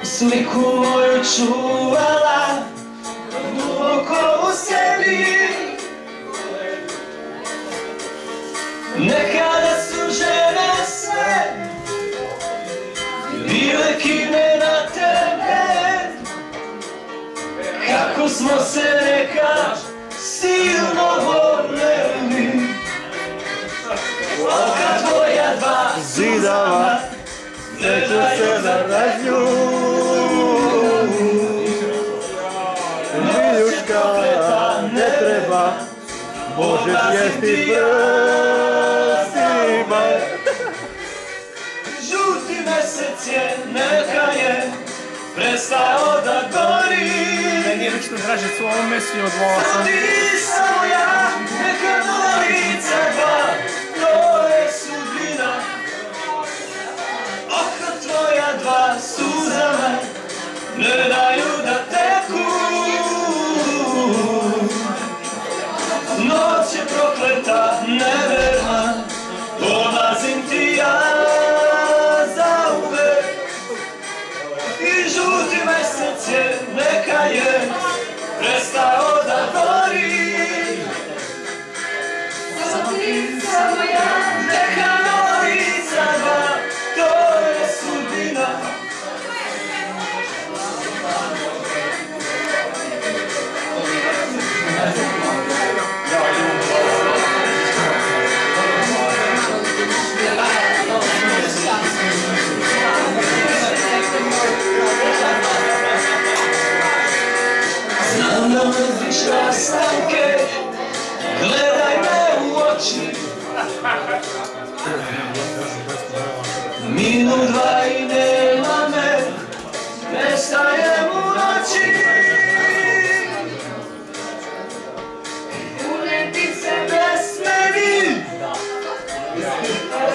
Sliku moju čuvala duboko u sebi. Nekada su žene sve bile kivne na tebe. Kako smo se nekad silno voljeli. Oka tvoja dva zidava neću se da razlju. Viljuška ne treba, možeš jesti prstima. Žuti mesec je, neka je prestao da gori. Meni je lično draže su ovom mesiju od volasa. Samo ti, samo ja, neka nova lica dva, to je sudbina. Oka tvoja dva suzama ne daju da teku. Noć je prokleta, neverna, odlazim ti ja zauvek. I žuti mesec je, neka je prestao da gori. Samo ti, samo ja, neka nova lica dva, to je sudbina. Znam da mrziš rastanke, gledaj me u oči. Minut dva i nema me, nestajem u noći. Uneti se bez meni,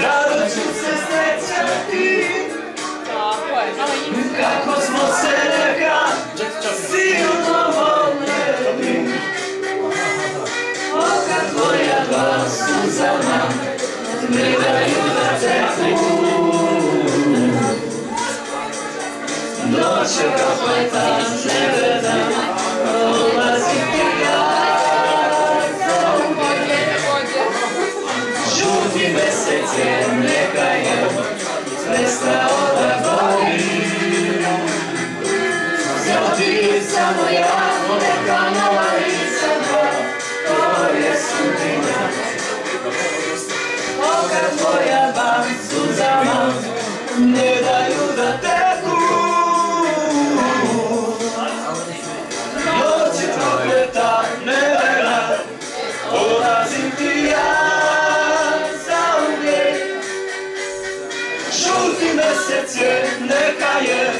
rado ću se srećati. Kako smo se nekad silno voljeli. Oka tvoja dva suzama ne daju da teku. Noć je prokleta, neverna, odlazim ti ja zauvek. Žuti mesec je, neka je prestao da gori. Samo ti, samo ja, neka nova lica dva, to je sudbina. Oka tvoja dva suzama ne daju da teku. Noć je prokleta, neverna, odlazim ti ja zauvek. Žuti mesec je, neka je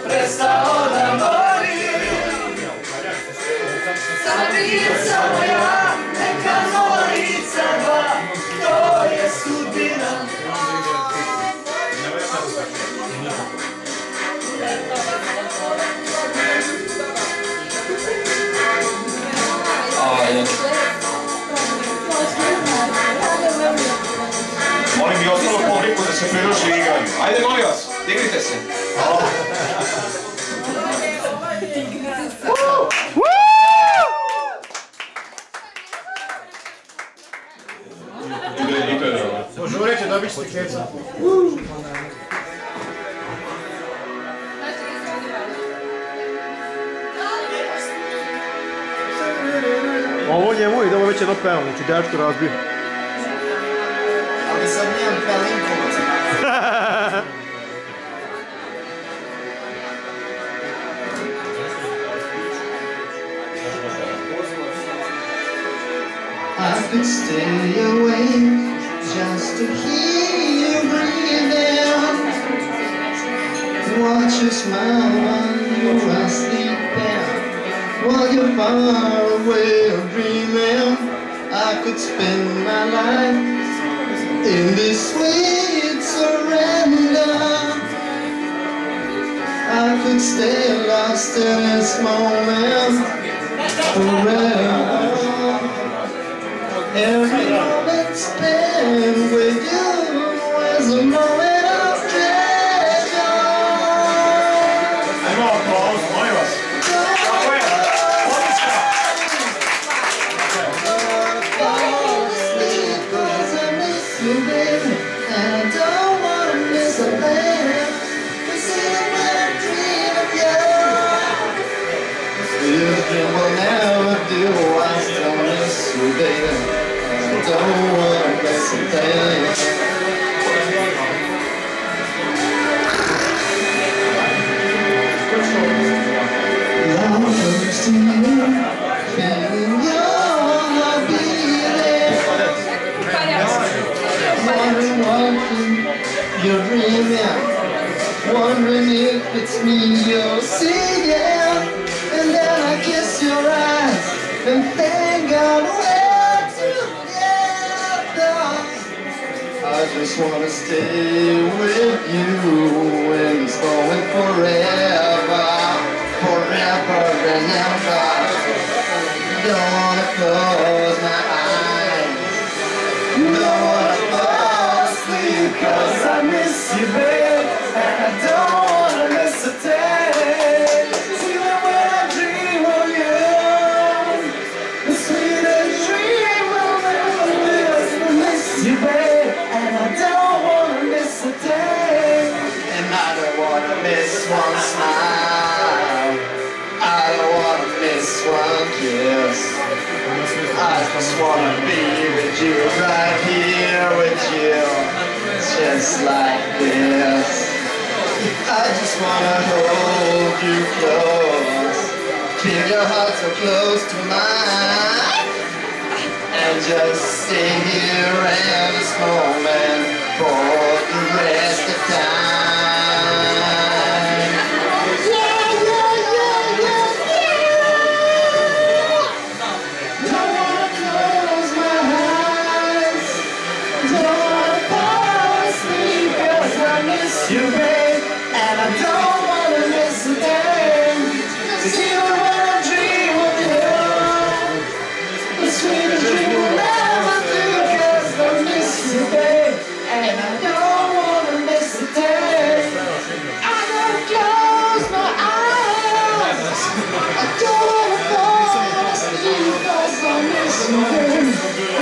prestao da gori. Samo ti, samo ja, neka nova lica dva, to je sudbina. Molim i ostalo publiku da se pridruži i igraju. Ajde, molim vas, dignite se. Požurite, dobit ćete keca. Ovo njemu ide, ovo već jedno pevam, znači dečko razbio. Ali sad nijem pelinkovac. I could stay awake just to hear you breathing. Watch you smile while you're asleep there. While you're far away or dreaming, I could spend my life in this sweet surrender. I could stay lost in this moment forever. Every moment spent with you is a moment wondering if it's me you're seeing. And then I kiss your eyes and thank God we're together. I just wanna stay with you and it's going forever, forever and ever. Don't wanna close my eyes, don't wanna fall asleep, 'cause I miss you, babe, and I don't wanna miss a day. Even when I dream of you, the sweetest dream of ever is to miss you, babe, and I don't wanna miss a day. And I don't wanna miss one smile, I don't wanna miss one kiss. I just wanna be with you, right here with you, just like this. I just wanna hold you close, feel your heart so close to mine, and just stay here in this moment for the rest of time. Yeah, yeah, yeah, yeah, yeah. Don't wanna close my eyes, don't wanna fall asleep, 'cause I miss you, babe, and I don't wanna miss a day. 'Cause even when I dream of you, the sweetest dream will never do, 'cause I miss you, babe, and I don't wanna miss a day. I gotta close my eyes, I don't wanna fall asleep, 'cause I miss you, babe,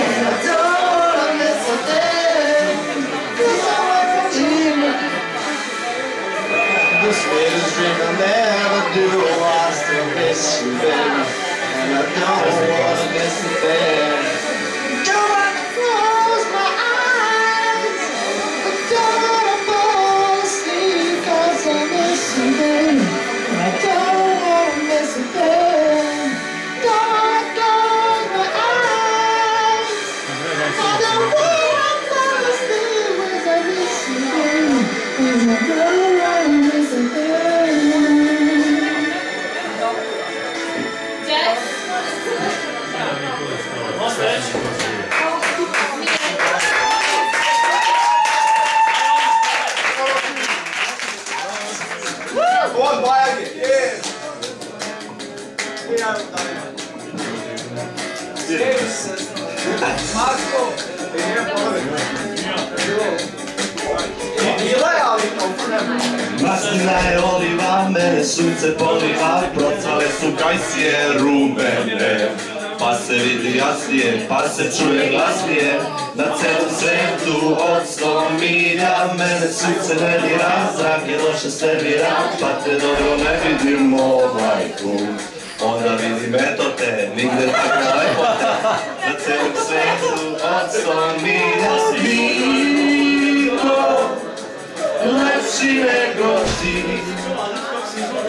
and I don't wanna miss a day. 'Cause I wanna dream of you. The sweetest dream I'll never do, I still miss you, baby, and I don't wanna miss a thing. Don't wanna close my eyes, I don't wanna fall asleep, 'cause I miss you, baby, and I don't wanna miss a thing. Don't wanna close my eyes, I don't wanna fall asleep, 'cause I miss you, baby, and I don't wanna miss a thing. On Bajage! Marko! Maslina je oliva, mene sunce poliva, procvale su kajsije rumene. Pa se vidi jasnije, pa se čuje glasnije, na celom svetu od 100 milja. Mene sunce ne dira, zrak je loše servira, pa te dobro ne vidim ovaj put. Onda vidim eto te, nigde takve lepote, na celom svetu od 100 milja. Niko lepši nego ti,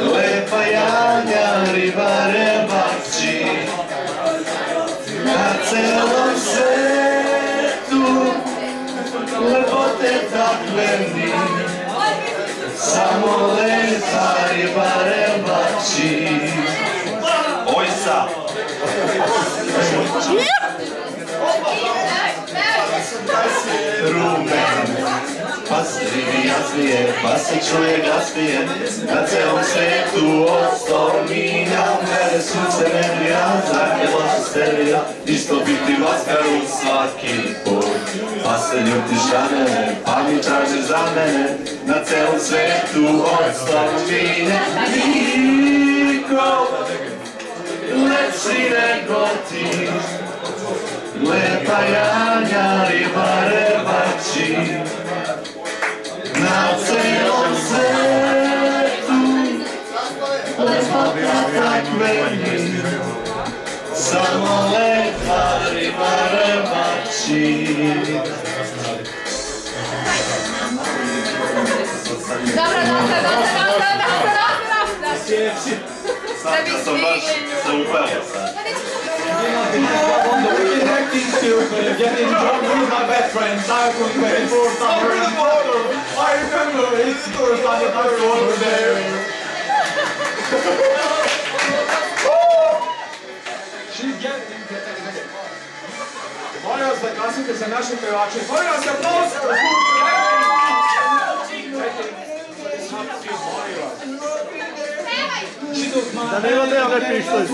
lepa Janja, ribare bači. Na celom svetu lepote takve mi, samo lepa ribare bači. Ojsa! Rumen, pa se vidi jasnije, pa se čuje glasnije, na celom svetu od 100 milja. Mene sunce ne brija, zrak je loše sterija, isto biti maskaru svaki put. Pa se ljutiš na mene, pa mi tražiš za mene, na celom svetu od 100 milja. Niko lepši nego ti, lepa Janja, ribare bači. Na celom svetu lepota takve mi, samo lepa ribare bači. Dobra, dosta. Sad kad sam baš se upeo sad. on the wicked acting stupid, getting drunk with my best friends. I couldn't wait for summer and water. I remember it's the first time that I was over there. She's getting... Molim vas da glasite za naše pevače. Molim vas da aplauz! Da nema ne pištolj.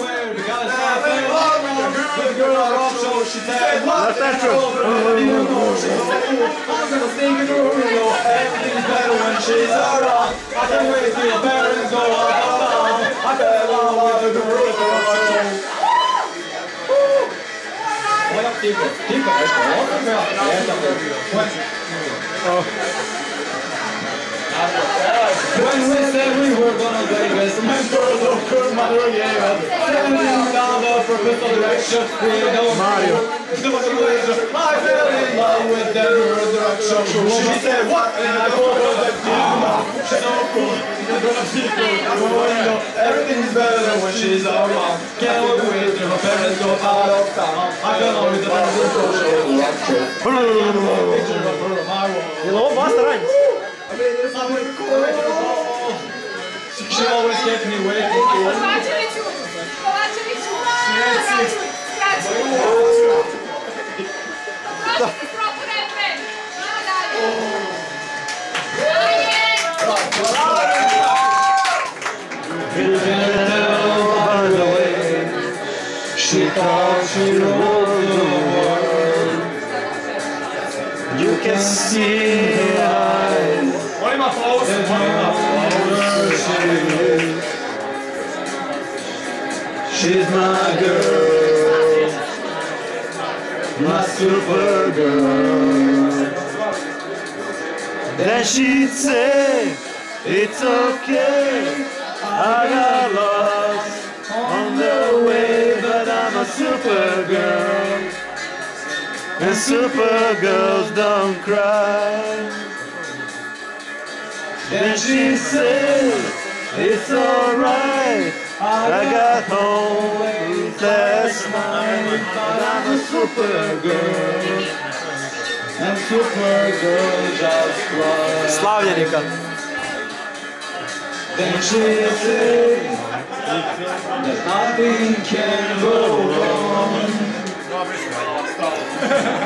Na teču. When we said we were gonna Vegas, my local mother gave us down the purpose of direction. We don't Mario. I fell in love with that direction. She said what? And I told her that she's so cool. Everything's better when she's around. Can't wait till her parents go out of town. I fell in love with the social. Picture of her on my wall. Je li ovo Busta Rhymes? She always kept me waiting. Kovačeviću! Propu refren! She thought she ruled the world. You can see her eyes. Molim aplauz! She's my girl, my super girl. Then she'd say, it's okay, I got lost on the way, but I'm a supergirl, and supergirls don't cry. Then she said, it's alright, I got home late last night, but I'm a supergirl, And supergirl just fly. Slavljenika. Then she said that nothing can go wrong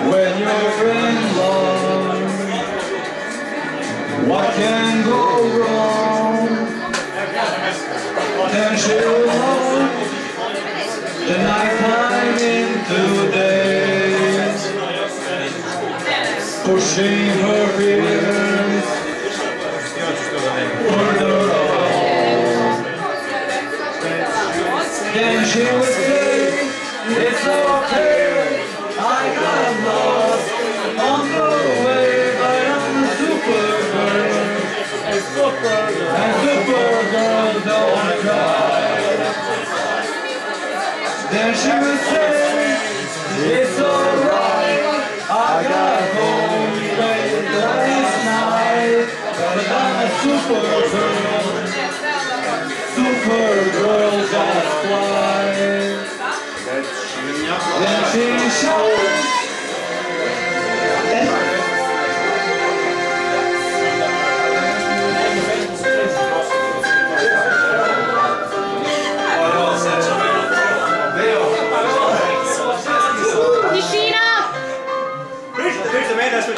when you're in love. What can go wrong? Then she'll hold the night time into days, pushing her fears further on. Then she would say, it's okay, I got lost on the way, but I'm a supergirl, and supergirls don't cry. Then she would say, it's alright, I got home late last night, but I'm a supergirl, supergirl just fly. Then she shines. Tišina! Priča mene, ja sve.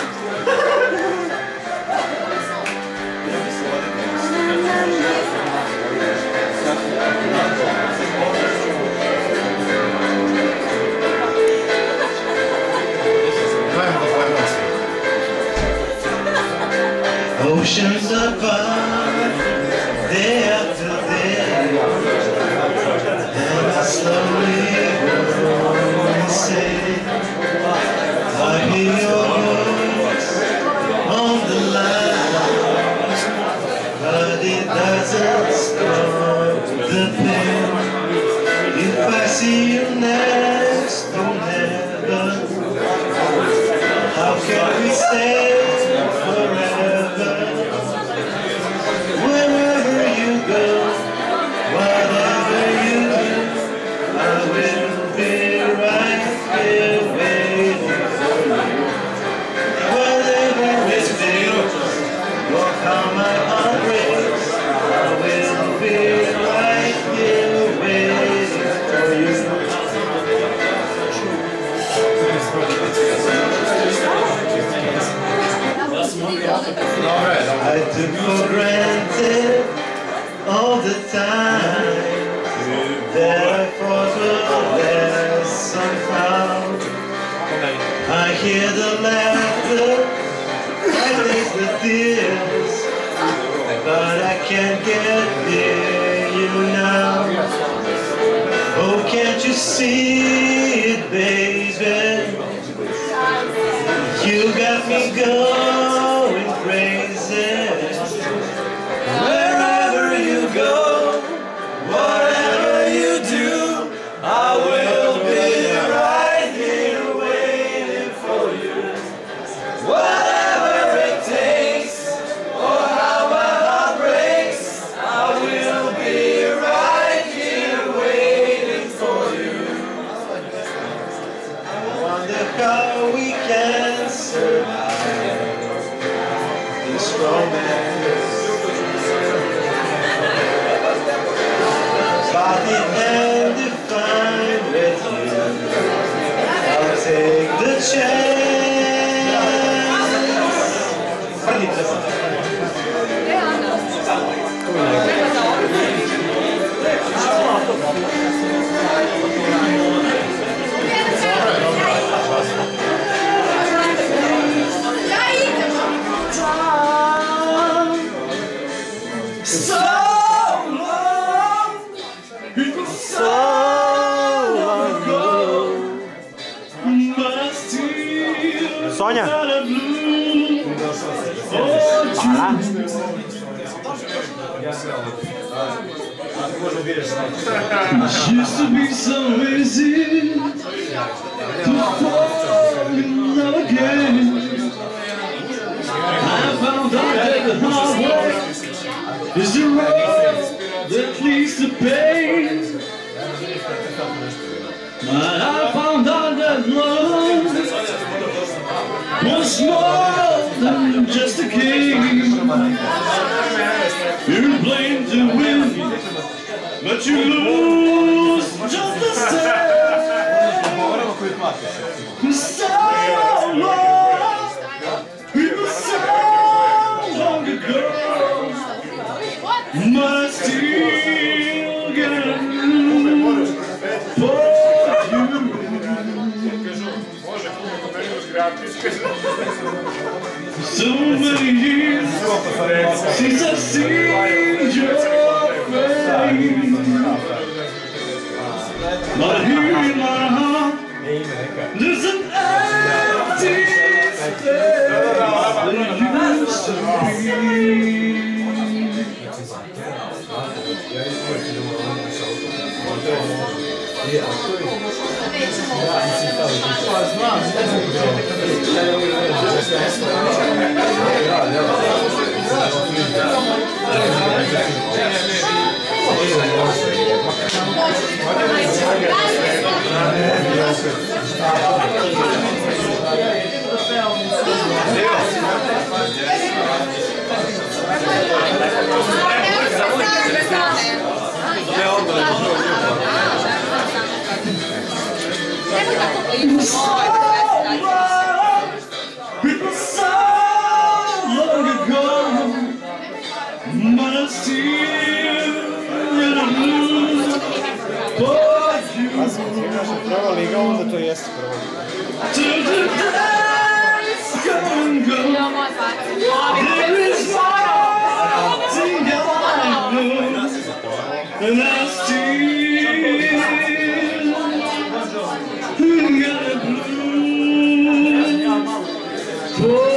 Oceans above, day after day, and I slowly go and say, I hear your voice on the line, but it doesn't stop the pain. If I see you next to never, how can we stay forever? Wherever you go, whatever you do, I will be right. for granted all the time that I thought would last somehow. I hear the laughter, I taste the tears, but I can't get near you now. Oh, can't you see it, baby? You got me going crazy. Wherever you go, whatever you do, I will be right here waiting for you. Whatever it takes, or how my heart breaks, I will be right here waiting for you. I wonder how we can survive this romance. By the end, if I'm with you, I'll take the chance. Sonja? Used to be so easy to fall in love again. I found out that the hard way is the road that leads to pain. But I found out that love was more than just a game. You're playing to win, but you lose just the same. So long, it was so long ago, but I still got room for you. So many years since I've seen your face, but here in my heart there's an empty space that used to be. It was so long ago, but I still got a room for you. Prva liga, onda to jeste prva liga. Till the days come and go, there is one thing I know, and I still got a bloom for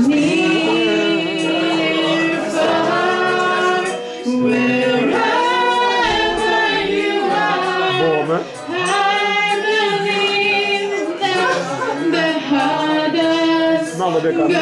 Near dobije kartu.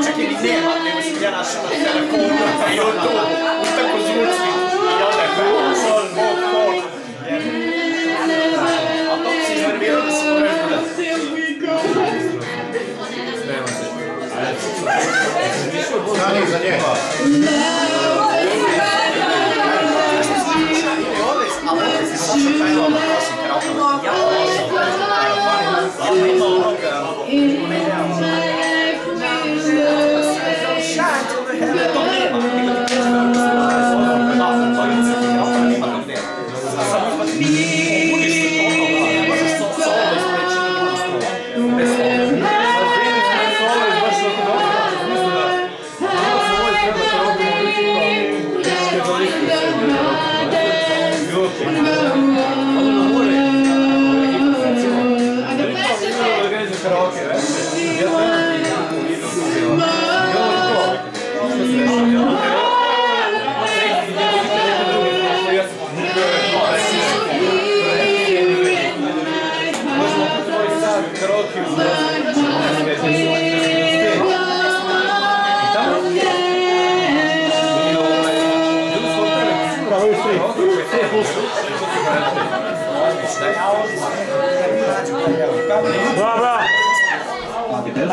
Čak i nema, nego sam ja našao na telefonu, pa i on tu, tako zvučni, i onda je fon. A to si iznervirao da se povežu da. Stani za njega. Ali ovdje se Saša Pajlova prosim kraukama. Ja imam onoga. To nema.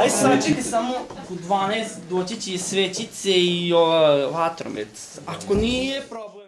Aj sačekaj samo u 12 doći će i svećice i vatromet. Ako nije, probaj.